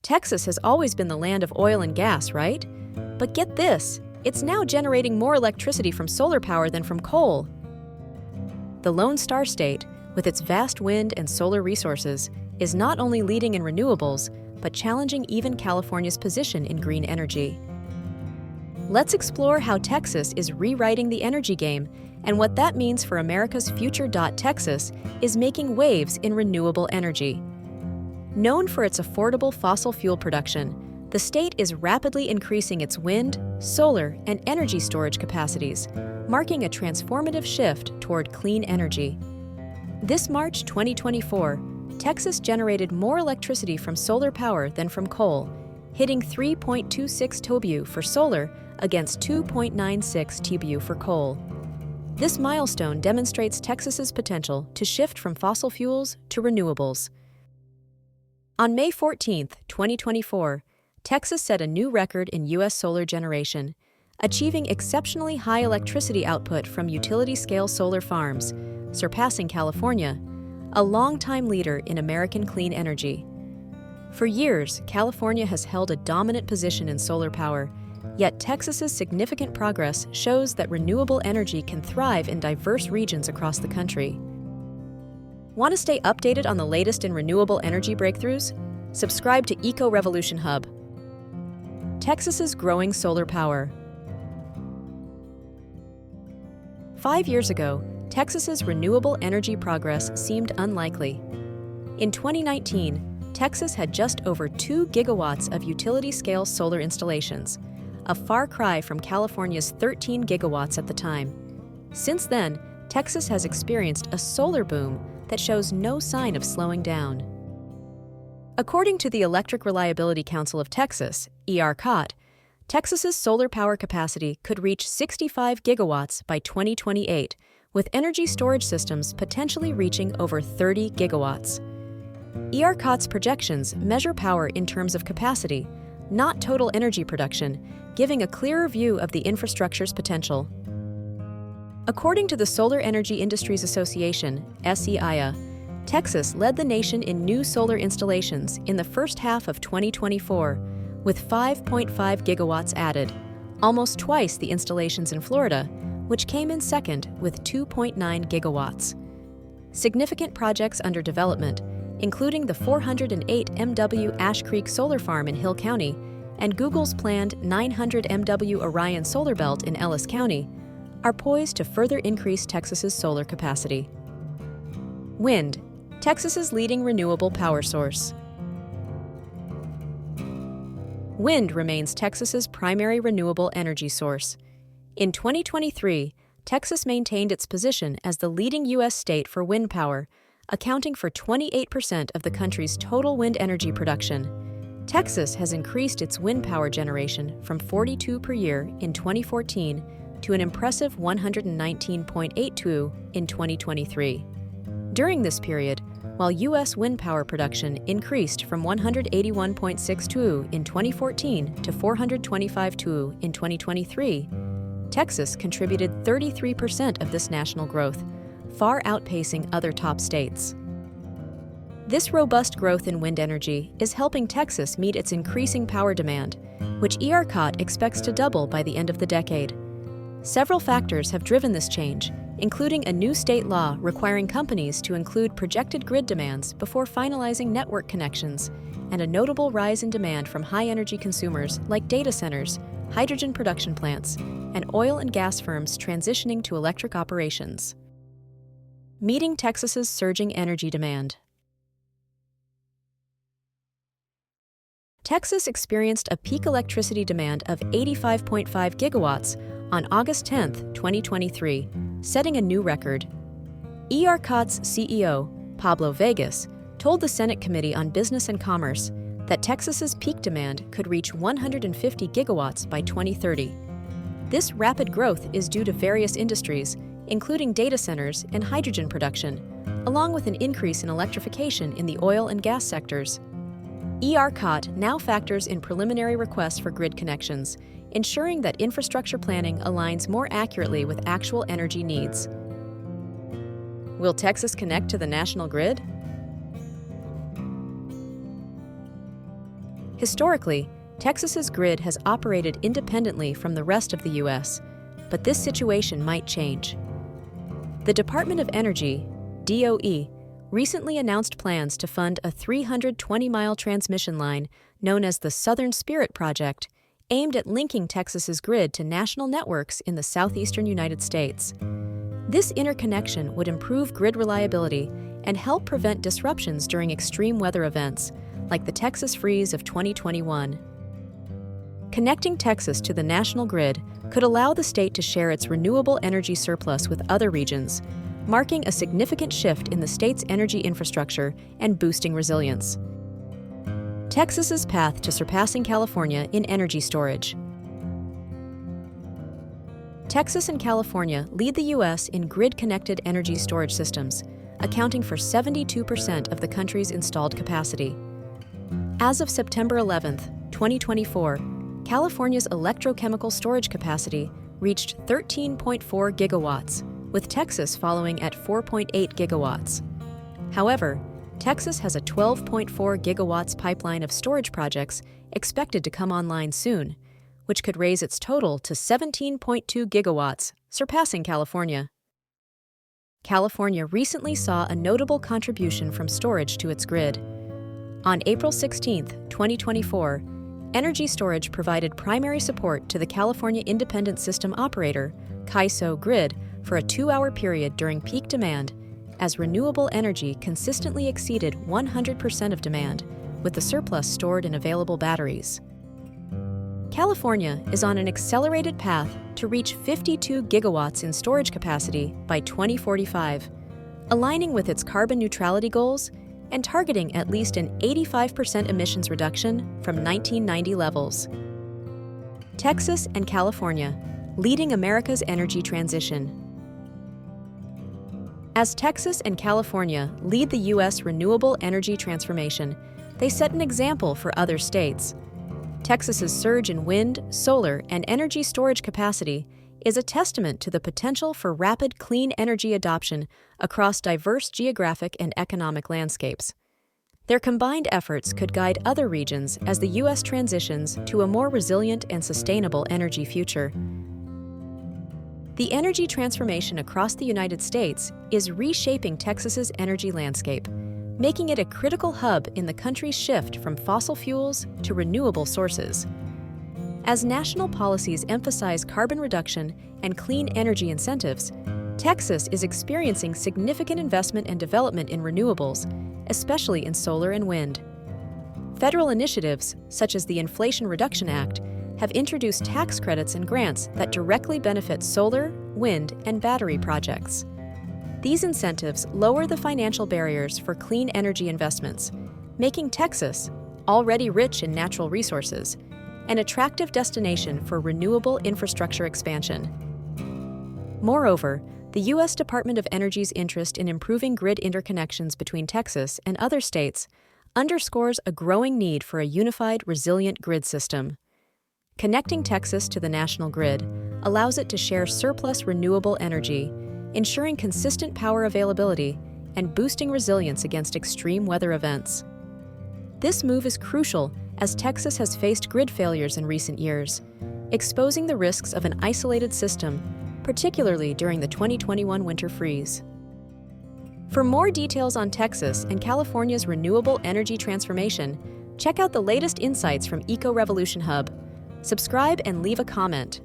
Texas has always been the land of oil and gas, right? But get this, it's now generating more electricity from solar power than from coal. The Lone Star State, with its vast wind and solar resources, is not only leading in renewables, but challenging even California's position in green energy. Let's explore how Texas is rewriting the energy game and what that means for America's future. Texas is making waves in renewable energy. Known for its affordable fossil fuel production, the state is rapidly increasing its wind, solar, and energy storage capacities, marking a transformative shift toward clean energy. This March 2024, Texas generated more electricity from solar power than from coal, hitting 3.26 TBU for solar against 2.96 TBU for coal. This milestone demonstrates Texas's potential to shift from fossil fuels to renewables. On May 14, 2024, Texas set a new record in U.S. solar generation, achieving exceptionally high electricity output from utility-scale solar farms, surpassing California, a longtime leader in American clean energy. For years, California has held a dominant position in solar power, yet Texas's significant progress shows that renewable energy can thrive in diverse regions across the country. Want to stay updated on the latest in renewable energy breakthroughs? Subscribe to erevolutionhub. Texas's growing solar power. 5 years ago, Texas's renewable energy progress seemed unlikely. In 2019, Texas had just over 2 gigawatts of utility-scale solar installations, a far cry from California's 13 gigawatts at the time. Since then, Texas has experienced a solar boom that shows no sign of slowing down. According to the Electric Reliability Council of Texas, ERCOT, Texas's solar power capacity could reach 65 gigawatts by 2028, with energy storage systems potentially reaching over 30 gigawatts. ERCOT's projections measure power in terms of capacity, not total energy production, giving a clearer view of the infrastructure's potential. According to the Solar Energy Industries Association, SEIA, Texas led the nation in new solar installations in the first half of 2024, with 5.5 gigawatts added, almost twice the installations in Florida, which came in second with 2.9 gigawatts. Significant projects under development, including the 408 MW Ash Creek Solar Farm in Hill County and Google's planned 900 MW Orion Solar Belt in Ellis County, are poised to further increase Texas's solar capacity. Wind, Texas's leading renewable power source. Wind remains Texas's primary renewable energy source. In 2023, Texas maintained its position as the leading U.S. state for wind power, accounting for 28% of the country's total wind energy production. Texas has increased its wind power generation from 42 per year in 2014 to an impressive 119.82 in 2023. During this period, while U.S. wind power production increased from 181.62 in 2014 to 425.2 in 2023, Texas contributed 33% of this national growth, far outpacing other top states. This robust growth in wind energy is helping Texas meet its increasing power demand, which ERCOT expects to double by the end of the decade. Several factors have driven this change, including a new state law requiring companies to include projected grid demands before finalizing network connections, and a notable rise in demand from high-energy consumers like data centers, hydrogen production plants, and oil and gas firms transitioning to electric operations. Meeting Texas's surging energy demand. Texas experienced a peak electricity demand of 85.5 gigawatts on August 10, 2023, setting a new record. ERCOT's CEO, Pablo Vegas, told the Senate Committee on Business and Commerce that Texas's peak demand could reach 150 gigawatts by 2030. This rapid growth is due to various industries, including data centers and hydrogen production, along with an increase in electrification in the oil and gas sectors. ERCOT now factors in preliminary requests for grid connections, ensuring that infrastructure planning aligns more accurately with actual energy needs. Will Texas connect to the national grid? Historically, Texas's grid has operated independently from the rest of the U.S., but this situation might change. The Department of Energy, DOE, recently announced plans to fund a 320-mile transmission line known as the Southern Spirit Project, aimed at linking Texas's grid to national networks in the southeastern United States. This interconnection would improve grid reliability and help prevent disruptions during extreme weather events, like the Texas freeze of 2021. Connecting Texas to the national grid could allow the state to share its renewable energy surplus with other regions, marking a significant shift in the state's energy infrastructure and boosting resilience. Texas's path to surpassing California in energy storage. Texas and California lead the U.S. in grid-connected energy storage systems, accounting for 72% of the country's installed capacity. As of September 11, 2024, California's electrochemical storage capacity reached 13.4 gigawatts, with Texas following at 4.8 gigawatts. However, Texas has a 12.4 gigawatts pipeline of storage projects expected to come online soon, which could raise its total to 17.2 gigawatts, surpassing California. California recently saw a notable contribution from storage to its grid. On April 16, 2024, energy storage provided primary support to the California Independent System Operator, CAISO grid, for a 2-hour period during peak demand, as renewable energy consistently exceeded 100% of demand, with the surplus stored in available batteries. California is on an accelerated path to reach 52 gigawatts in storage capacity by 2045, aligning with its carbon neutrality goals and targeting at least an 85% emissions reduction from 1990 levels. Texas and California, leading America's energy transition. As Texas and California lead the U.S. renewable energy transformation, they set an example for other states. Texas's surge in wind, solar, and energy storage capacity is a testament to the potential for rapid clean energy adoption across diverse geographic and economic landscapes. Their combined efforts could guide other regions as the U.S. transitions to a more resilient and sustainable energy future. The energy transformation across the United States is reshaping Texas's energy landscape, making it a critical hub in the country's shift from fossil fuels to renewable sources. As national policies emphasize carbon reduction and clean energy incentives, Texas is experiencing significant investment and development in renewables, especially in solar and wind. Federal initiatives, such as the Inflation Reduction Act, have introduced tax credits and grants that directly benefit solar, wind, and battery projects. These incentives lower the financial barriers for clean energy investments, making Texas, already rich in natural resources, an attractive destination for renewable infrastructure expansion. Moreover, the U.S. Department of Energy's interest in improving grid interconnections between Texas and other states underscores a growing need for a unified, resilient grid system. Connecting Texas to the national grid allows it to share surplus renewable energy, ensuring consistent power availability and boosting resilience against extreme weather events. This move is crucial as Texas has faced grid failures in recent years, exposing the risks of an isolated system, particularly during the 2021 winter freeze. For more details on Texas and California's renewable energy transformation, check out the latest insights from erevolutionhub. Subscribe and leave a comment.